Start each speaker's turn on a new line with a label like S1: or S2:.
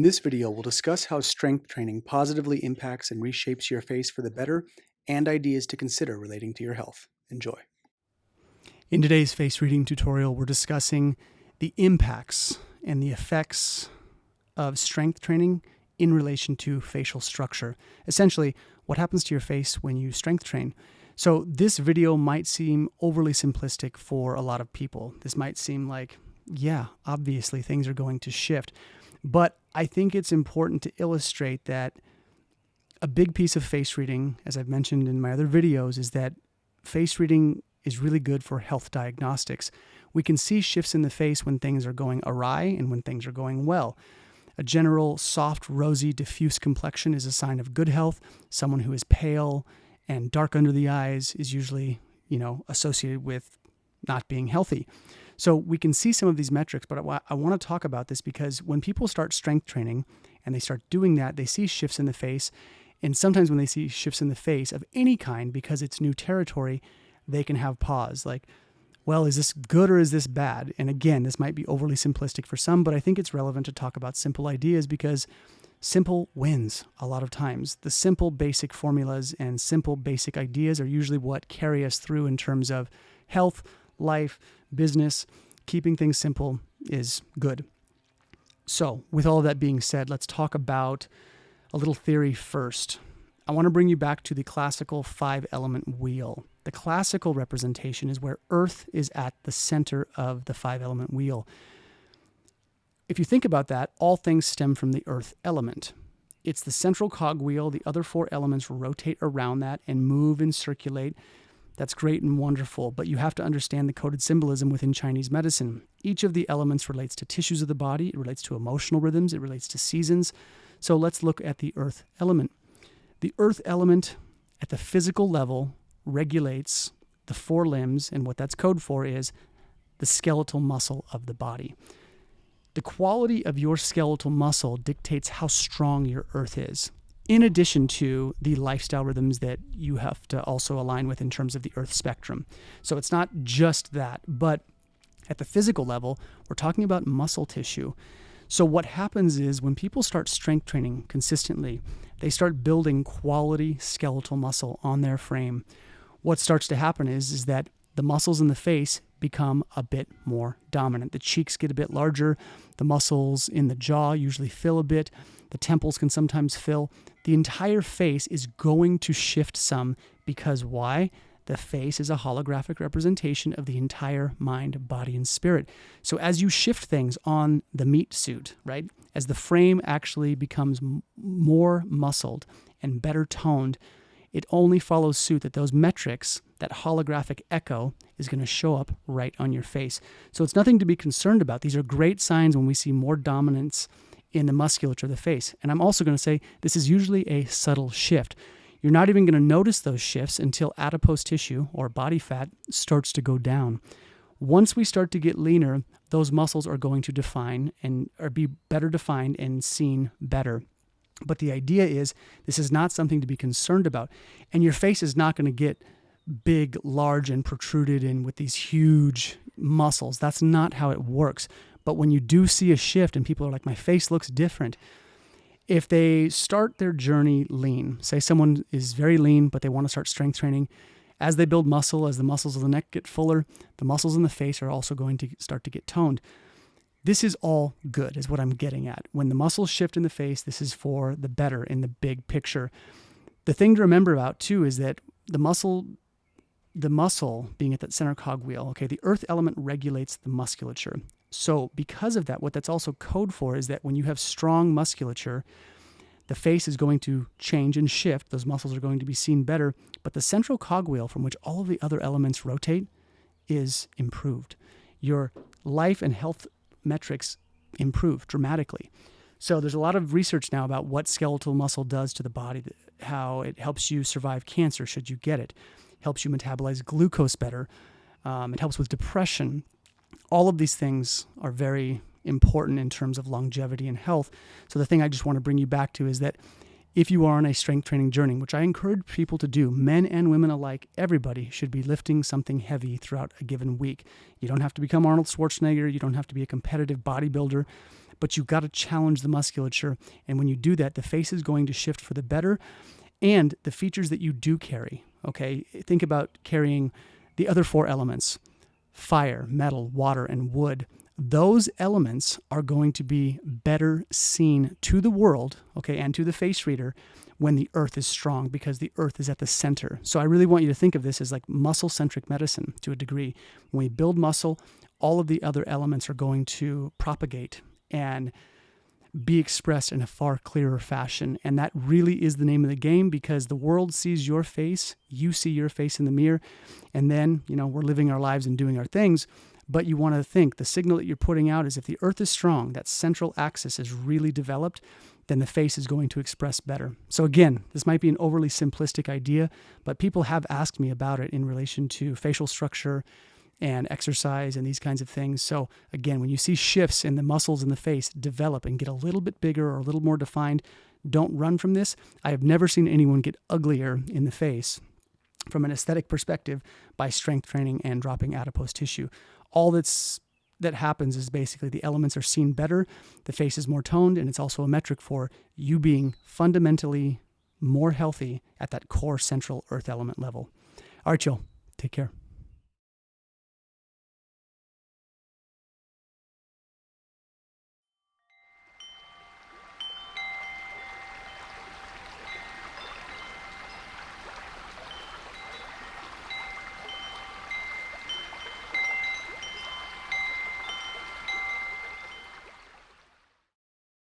S1: this video, we'll discuss how strength training positively impacts and reshapes your face for the better and ideas to consider relating to your health. Enjoy. In today's face reading tutorial, we're discussing the impacts and the effects of strength training in relation to facial structure. Essentially, what happens to your face when you strength train. So this video might seem overly simplistic for a lot of people. This might seem like, yeah, obviously things are going to shift. But I think it's important to illustrate that a big piece of face reading, as I've mentioned in my other videos, is that face reading is really good for health diagnostics. We can see shifts in the face when things are going awry and when things are going well. A general soft, rosy, diffuse complexion is a sign of good health. Someone who is pale and dark under the eyes is usually, associated with not being healthy. So we can see some of these metrics, but I want to talk about this because when people start strength training and they start doing that, they see shifts in the face. And sometimes when they see shifts in the face of any kind, because it's new territory, they can have pause. Like, well, is this good or is this bad? And again, this might be overly simplistic for some, but I think it's relevant to talk about simple ideas because simple wins a lot of times. The simple basic formulas and simple basic ideas are usually what carry us through in terms of health, life, business. Keeping things simple is good. So with all of that being said, let's talk about a little theory first. I want to bring you back to the classical 5-element wheel. The classical representation is where Earth is at the center of the 5-element wheel. If you think about that, all things stem from the Earth element. It's the central cogwheel. The other 4 elements rotate around that and move and circulate. That's great and wonderful, but you have to understand the coded symbolism within Chinese medicine. Each of the elements relates to tissues of the body. It relates to emotional rhythms. It relates to seasons. So let's look at the Earth element. The Earth element at the physical level regulates the 4 limbs, and what that's code for is the skeletal muscle of the body. The quality of your skeletal muscle dictates how strong your Earth is, in addition to the lifestyle rhythms that you have to also align with in terms of the Earth spectrum. So it's not just that, but at the physical level, we're talking about muscle tissue. So what happens is when people start strength training consistently, they start building quality skeletal muscle on their frame. What starts to happen is that the muscles in the face become a bit more dominant. The cheeks get a bit larger. The muscles in the jaw usually fill a bit. The temples can sometimes fill. The entire face is going to shift some because why? The face is a holographic representation of the entire mind, body, and spirit. So as you shift things on the meat suit, right? As the frame actually becomes more muscled and better toned, it only follows suit that those metrics, that holographic echo, is going to show up right on your face. So it's nothing to be concerned about. These are great signs when we see more dominance in the musculature of the face. And I'm also going to say this is usually a subtle shift. You're not even going to notice those shifts until adipose tissue or body fat starts to go down. Once we start to get leaner, those muscles are going to define and or be better defined and seen better. But the idea is this is not something to be concerned about. And your face is not going to get big, large, and protruded in with these huge muscles. That's not how it works. But when you do see a shift and people are like, my face looks different, if they start their journey lean, say someone is very lean, but they want to start strength training, as they build muscle, as the muscles of the neck get fuller, the muscles in the face are also going to start to get toned. This is all good, is what I'm getting at. When the muscles shift in the face, this is for the better in the big picture. The thing to remember about, too, is that the muscle being at that center cogwheel, okay, the Earth element regulates the musculature. So because of that, what that's also code for is that when you have strong musculature, the face is going to change and shift. Those muscles are going to be seen better. But the central cogwheel from which all of the other elements rotate is improved. Your life and health metrics improve dramatically. So there's a lot of research now about what skeletal muscle does to the body, how it helps you survive cancer should you get it, helps you metabolize glucose better, it helps with depression. All of these things are very important in terms of longevity and health. So the thing I just want to bring you back to is that if you are on a strength training journey, which I encourage people to do, men and women alike, everybody should be lifting something heavy throughout a given week. You don't have to become Arnold Schwarzenegger. You don't have to be a competitive bodybuilder. but you've got to challenge the musculature. And when you do that, the face is going to shift for the better. And the features that you do carry, okay, think about carrying the other 4 elements: fire, metal, water, and wood. Those elements are going to be better seen to the world, okay, and to the face reader when the earth is strong, because the earth is at the center. So I really want you to think of this as like muscle-centric medicine to a degree. When we build muscle, all of the other elements are going to propagate and be expressed in a far clearer fashion. And that really is the name of the game, because the world sees your face, you see your face in the mirror, and then, we're living our lives and doing our things. But you want to think the signal that you're putting out is if the earth is strong, that central axis is really developed, then the face is going to express better. So again, this might be an overly simplistic idea, but people have asked me about it in relation to facial structure and exercise and these kinds of things. So again, when you see shifts in the muscles in the face develop and get a little bit bigger or a little more defined, don't run from this. I have never seen anyone get uglier in the face from an aesthetic perspective by strength training and dropping adipose tissue. All that happens is basically the elements are seen better, the face is more toned, and it's also a metric for you being fundamentally more healthy at that core central earth element level. All right, y'all, take care.